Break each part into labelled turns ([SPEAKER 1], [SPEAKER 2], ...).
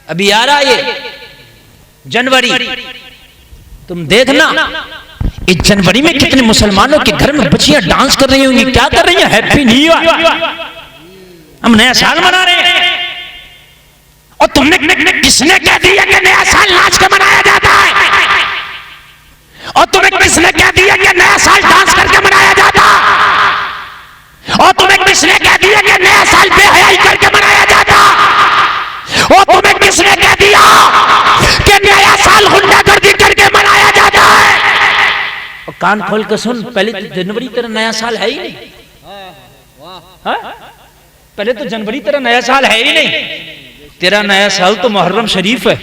[SPEAKER 1] अभी आ रहा ये जनवरी, तुम देखना इस जनवरी में कितने मुसलमानों के घर में बच्चियां डांस कर रही होंगी। क्या कर रही हैं? हैप्पी न्यू ईयर, हम नया साल मना रहे हैं। और तुमने किसने कह दिया कि नया साल नाच के मनाया जाता है? और तुम्हें किसने कह दिया कि नया साल डांस करके मनाया जाता? और तुम्हें किसने कह दिया कि नया साल बेहयाई करके मनाया जाता? और तुम्हें किसने कह दिया कि नया साल गुंडागर्दी करके मनाया जाता है? और कान खोल के सुन, पहले तो जनवरी तेरा नया साल है ही नहीं। हाँ? पहले तो जनवरी तेरा नया साल है ही नहीं। तेरा नया साल तो मुहर्रम शरीफ है।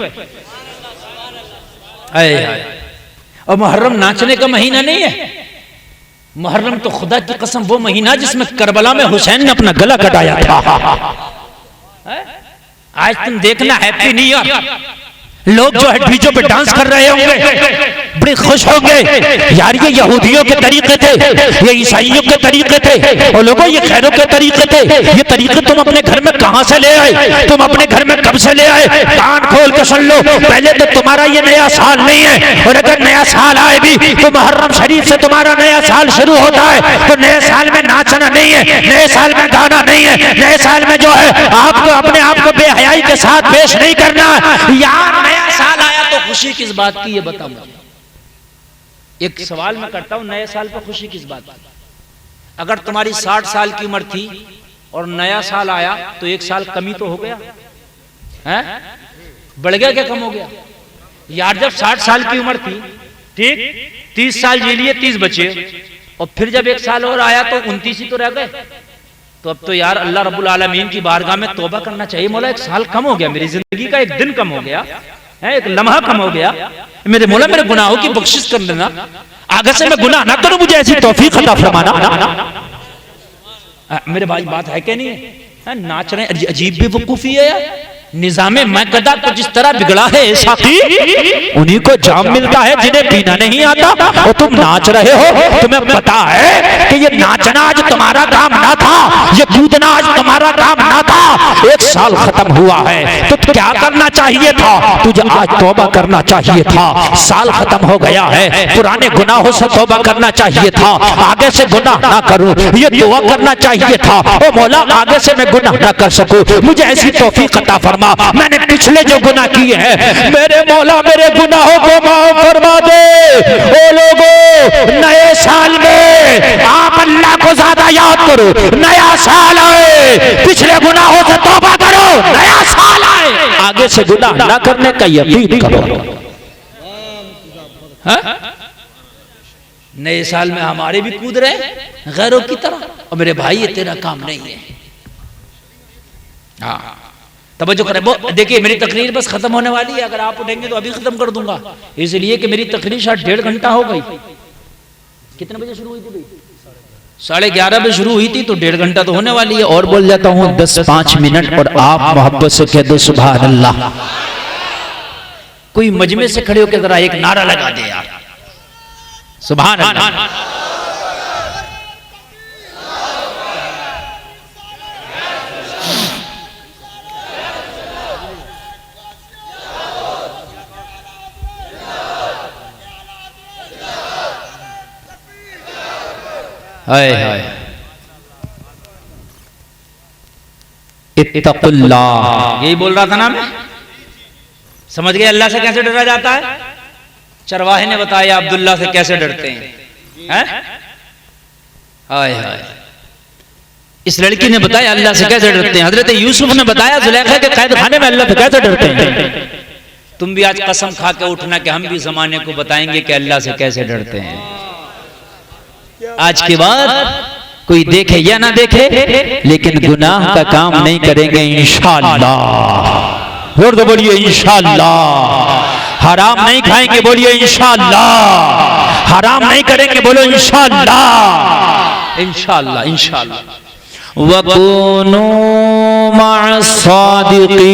[SPEAKER 1] और मुहर्रम नाचने का महीना नहीं है। मुहर्रम तो खुदा की कसम वो महीना जिसमें करबला में हुसैन ने अपना गला कटाया था। आज तुम देखना हैप्पी न्यू ईयर, लोग जो है डीजे पे डांस कर रहे होंगे, बड़े खुश होंगे। यार ये यहूदियों के तरीके थे, ये ईसाइयों के तरीके थे, और लोगों ये खैरों के तरीके थे। ये तरीके तुम अपने घर में कहां से ले आए? तुम अपने घर में कब से ले आए? कान खोल के सुन लो, पहले तो तुम्हारा ये नया साल नहीं है। और अगर नया साल आए भी तो मुहर्रम शरीफ से तुम्हारा नया साल शुरू होता है। तो नए साल में नाचना नहीं है, नए साल में गाना नहीं है, नए साल में जो है आपको अपने आप को बेहयाई के साथ पेश नहीं करना। यार नया साल आया तो खुशी किस बात की ये बताऊंगा। एक सवाल मैं करता हूं, नए साल पर खुशी किस बात की? अगर तुम्हारी 60 साल की उम्र थी और नया साल आया तो एक साल कमी तो हो गया है? बढ़ गया क्या कम हो गया? यार जब 60 साल की उम्र थी, ठीक, 30 साल जी लिए, 30 बचे, और फिर जब एक साल और आया तो 29 ही तो रह गए। तो अब तो यार अल्लाह रब्बुल आलमीन की बारगाह में तौबा करना चाहिए। मौला एक साल कम हो गया, मेरी जिंदगी का एक दिन कम हो गया है, एक लम्हा कम हो गया। मेरे मौला मेरे गुनाहों की बख्शिश कर देना, आगे से मैं गुनाह ना करूं, मुझे ऐसी तौफीक अता फरमाना। मेरे भाई बात है क्या नहीं है? नाच रहे, अजीब बेवकूफी है यार। निजामे मैकदा को जिस तरह बिगड़ा है साथी, उन्हीं को जाम मिलता है जिन्हें पीना नहीं आता। और तुम नाच रहे हो, तुम्हें पता है कि ये नाचना आज तुम्हारा काम ना था, ये कूदना आज तुम्हारा काम ना था। एक साल खत्म हुआ है तो क्या करना चाहिए था? तुझे आज तौबा करना चाहिए था। साल खत्म हो गया है, पुराने गुनाहों से तौबा करना चाहिए था। आगे से गुनाह ना करूं, ये दुआ करना चाहिए था, ओ मौला आगे से मैं गुनाह ना कर सकूं, मुझे ऐसी तौफीक अता फरमा। मैंने पिछले जो गुनाह किए हैं, मेरे मौला मेरे गुनाहों को माफ फरमा दे। ओ लोगों, नए साल में आप अल्लाह को ज्यादा याद करो। नया साल आए, पिछले गुनाहों से तौबा करो। नया साल आए, आगे से गुनाह ना करने का यकीन करो। नए साल में हमारे भी कूद रहे गैरों की तरह, और मेरे भाई ये तेरा काम नहीं है। हाँ तवज्जो करें। वो देखिए मेरी तकरीर बस खत्म होने वाली है, अगर आप उठेंगे तो अभी खत्म कर दूंगा, इसलिए कि मेरी तकरीर शायद 1.5 घंटा हो गई। कितने बजे शुरू हुई थी भाई? 11:30 बजे शुरू हुई थी, तो 1.5 घंटा तो होने वाली है। और बोल जाता हूँ 10-5 मिनट, और आप मोहब्बत से कह दो सुभान अल्लाह। कोई मजमे से खड़े होकर जरा एक नारा लगा दे यार, सुभान अल्लाह। हाय हाय, इत्तकुल्लाह, यही बोल रहा था ना मैं। समझ गए अल्लाह से कैसे डरा जाता है? चरवाहे ने बताया अब्दुल्ला से कैसे डरते हैं। हाय हाय, इस लड़की ने बताया अल्लाह से कैसे डरते हैं। हजरत यूसुफ ने बताया जुलेखा के कैद खाने में अल्लाह से कैसे डरते हैं। तुम भी आज कसम खा के उठना कि हम भी जमाने को बताएंगे कि अल्लाह से कैसे डरते हैं। आज के बाद कोई देखे या ना देखे, लेकिन गुनाह का काम नहीं करेंगे इंशाअल्लाह। और तो बोलिए इंशाअल्लाह। हराम नहीं खाएंगे, बोलिए इंशाअल्लाह। हराम नहीं करेंगे, बोलो इंशाअल्लाह। इंशाअल्लाह इंशाअल्लाह। वकुनू मअस-सादिकीन,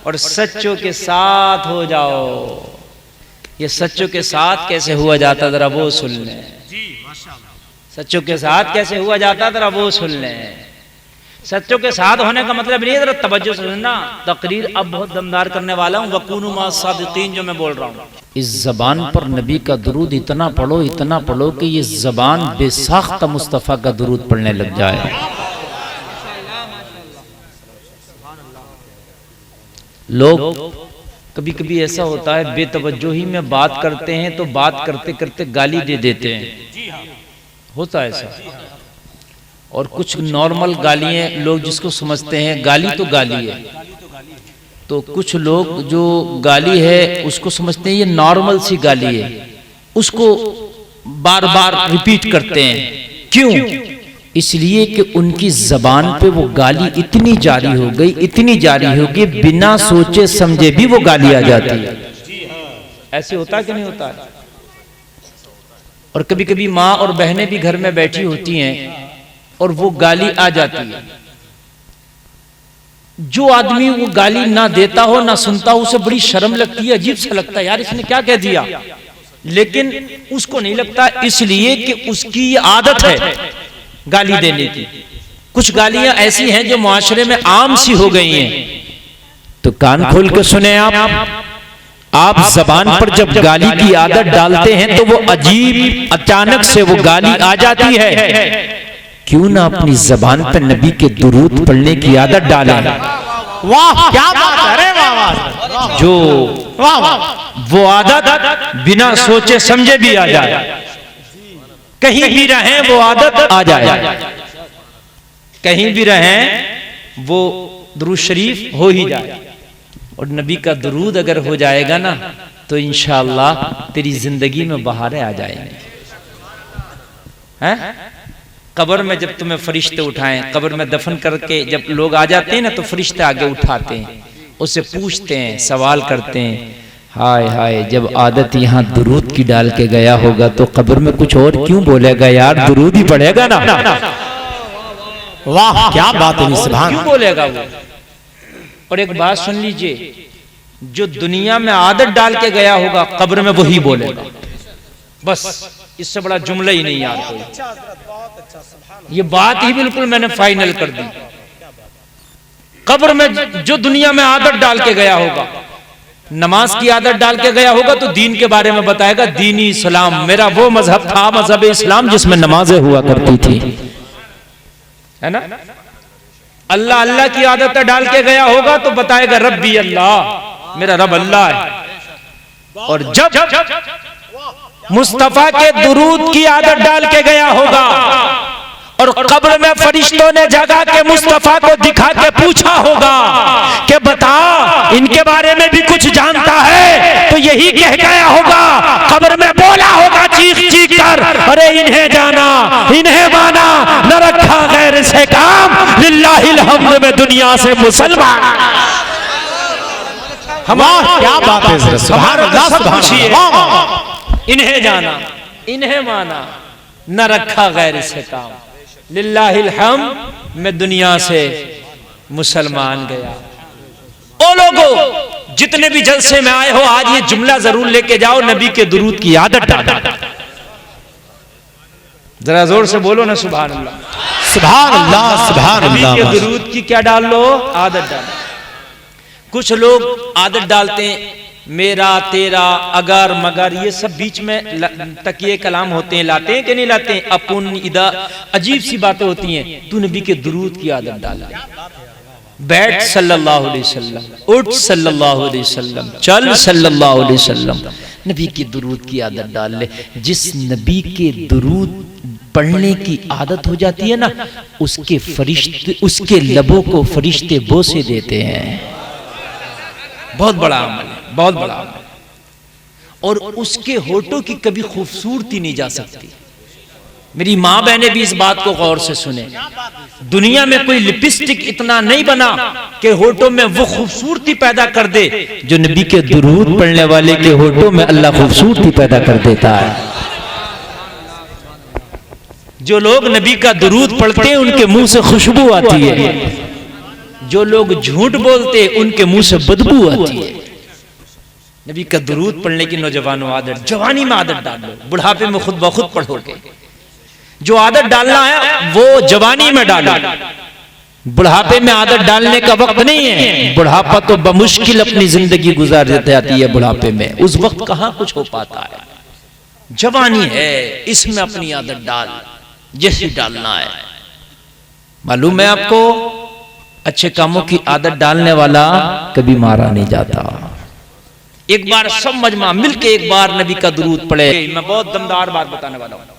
[SPEAKER 1] और सच्चों के साथ हो जाओ। ये सच्चों के साथ कैसे हुआ जाता जरा वो सुन लें। सच्चों के साथ कैसे हुआ जाता जरा वो सुन लें। सच्चों के साथ होने का मतलब नहीं है, जरा तवज्जो से सुनना। तकरीर अब बहुत दमदार करने वाला हूँ, वकूनु मा सादिकीन जो मैं बोल रहा हूँ। इस जबान पर नबी का दुरूद इतना पढ़ो कि ये जबान बेसाख्ता मुस्तफ़ा का दुरूद पढ़ने लग जाए। लोग कभी कभी ऐसा होता है बेतवज्जोही में बात करते हैं तो बात करते करते गाली दे देते हैं, होता है ऐसा। और कुछ नॉर्मल गालियां लोग जिसको समझते हैं गाली तो गाली है, तो कुछ लोग जो गाली है उसको समझते हैं ये नॉर्मल सी गाली है, उसको बार बार रिपीट करते हैं। क्यों? इसलिए कि उनकी जबान पे वो गाली इतनी जारी हो गई, बिना सोचे समझे भी वो गाली आ जाती है। ऐसे होता है कि नहीं होता है? और कभी कभी माँ और बहनें भी घर में बैठी होती हैं और वो गाली आ जाती है। जो आदमी वो गाली ना देता हो ना सुनता हो उसे बड़ी शर्म लगती है, अजीब सा लगता है, यार इसने क्या कह दिया, लेकिन उसको नहीं लगता, इसलिए कि उसकी आदत है गाली देने की। कुछ गालियां ऐसी हैं जो मुआशरे में आम सी हो गई हैं। तो कान खोल के सुने आप जबान पर जब गाली की आदत डालते हैं तो वो अजीब अचानक से वो गाली आ जाती है। क्यों ना अपनी जबान पर नबी के दुरूद पढ़ने की आदत डालें।
[SPEAKER 2] वाह क्या बात है, अरे वाह,
[SPEAKER 1] जो
[SPEAKER 2] वाह
[SPEAKER 1] वो आदत बिना सोचे समझे भी आ जाए, कहीं भी रहें वो आदत आ जाए, कहीं भी रहें वो दुरूद शरीफ हो ही जाए। और नबी का दुरूद अगर हो जाएगा ना तो इंशाअल्लाह तेरी जिंदगी में बहारें आ जाएंगी। हैं? कब्र में जब तुम्हें फरिश्ते उठाएं, कब्र में दफन करके जब लोग आ जाते हैं ना तो फरिश्ते आगे उठाते हैं, उससे पूछते हैं, सवाल करते हैं, हाय हाय जब आदत यहाँ दुरूद की डाल के गया होगा तो कब्र में कुछ और क्यों बोलेगा यार, दुरूद ही पड़ेगा ना।
[SPEAKER 2] वाह क्या बात है, सुभान
[SPEAKER 1] क्यों बोलेगा वो। और एक बात सुन लीजिए, जो दुनिया में आदत डाल के गया होगा कब्र में वही बोलेगा, बस इससे बड़ा जुमला ही नहीं याद कोई। ये बात ही बिल्कुल मैंने फाइनल कर दी। कब्र में जो दुनिया में आदत डाल के गया होगा, नमाज की आदत डाल के गया होगा तो दीन के बारे में बताएगा, दीनी इस्लाम मेरा वो मजहब था, मजहब इस्लाम जिसमें नमाजें हुआ करती थी, है ना। अल्लाह अल्लाह की आदत डाल के गया होगा तो बताएगा रब्बी अल्लाह, मेरा रब अल्लाह है। और जब मुस्तफा के दुरूद की आदत डाल के गया होगा और कब्र में फरिश्तों ने जगा के मुस्तफा को दिखा के पूछा होगा कि बता इनके बारे में भी कुछ जानता है, तो यही कह गया होगा, कब्र में बोला होगा चीख चीख कर, अरे इन्हें जाना इन्हें माना, न रखा गैर से काम, लिल्लाहिल हम्द में दुनिया से मुसलमान।
[SPEAKER 2] हमारा क्या बात है, सुभान अल्लाह सुभान अल्लाह।
[SPEAKER 1] इन्हें जाना इन्हें माना, न रखा गैर से काम, लिल्लाहिल हम्द में दुनिया से मुसलमान गया। ओ लोगों जितने भी जलसे में आए हो, आज ये जुमला जरूर लेके जाओ, नबी के दुरूद की आदत डालो। जरा जोर से बोलो ना सुभान अल्लाह,
[SPEAKER 2] सुभान अल्लाह, सुभान अल्लाह।
[SPEAKER 1] नबी के दुरूद की क्या डाल लो, आदत डालो। कुछ लोग आदत डालते हैं मेरा तेरा अगर मगर, ये सब बीच में तकिए कलाम होते हैं, लाते हैं कि नहीं लाते हैं, अपुन इदा, अजीब सी बातें होती हैं। तू नबी के दुरूद की आदत डाला, बैठ सल्लल्लाहु अलैहि वसल्लम, उठ सल्लल्लाहु अलैहि वसल्लम, चल सल्लल्लाहु अलैहि वसल्लम, नबी की दुरूद की आदत डाल ले। जिस नबी के दुरूद पढ़ने की आदत हो जाती है ना, उसके फरिश्ते, उसके लबों को फरिश्ते बोसे देते हैं। बहुत बड़ा अमल है, बहुत बड़ा अमल। और उसके होठों की कभी खूबसूरती नहीं जा सकती। मेरी माँ बहनें भी इस बात को गौर से सुने, दुनिया में कोई लिपस्टिक इतना नहीं बना कि होठों में वो खूबसूरती पैदा कर दे जो नबी के दुरूद पढ़ने वाले के होठों में अल्लाह खूबसूरती पैदा कर देता है। जो लोग नबी का दुरूद पढ़ते हैं उनके मुंह से खुशबू आती है, जो लोग झूठ बोलते हैं उनके मुंह से बदबू आती है। नबी का दुरूद पढ़ने की नौजवानों आदत, जवानी में आदत डालो, बुढ़ापे में खुद ब खुद पढ़ोगे। जो आदत डालना है वो जवानी में डालो, बुढ़ापे में आदत डालने का वक्त नहीं है। बुढ़ापा तो बमुश्किल अपनी जिंदगी गुजार जाती है बुढ़ापे में, उस वक्त कहां कुछ हो पाता है। जवानी है, इसमें अपनी आदत डाल, जैसी डालना है। मालूम है आपको, अच्छे कामों की आदत डालने वाला कभी मारा नहीं जाता। एक बार सब मजमा मिलके एक बार नबी का दुरूद पढ़े। मैं बहुत दमदार बात बताने वाला हूं।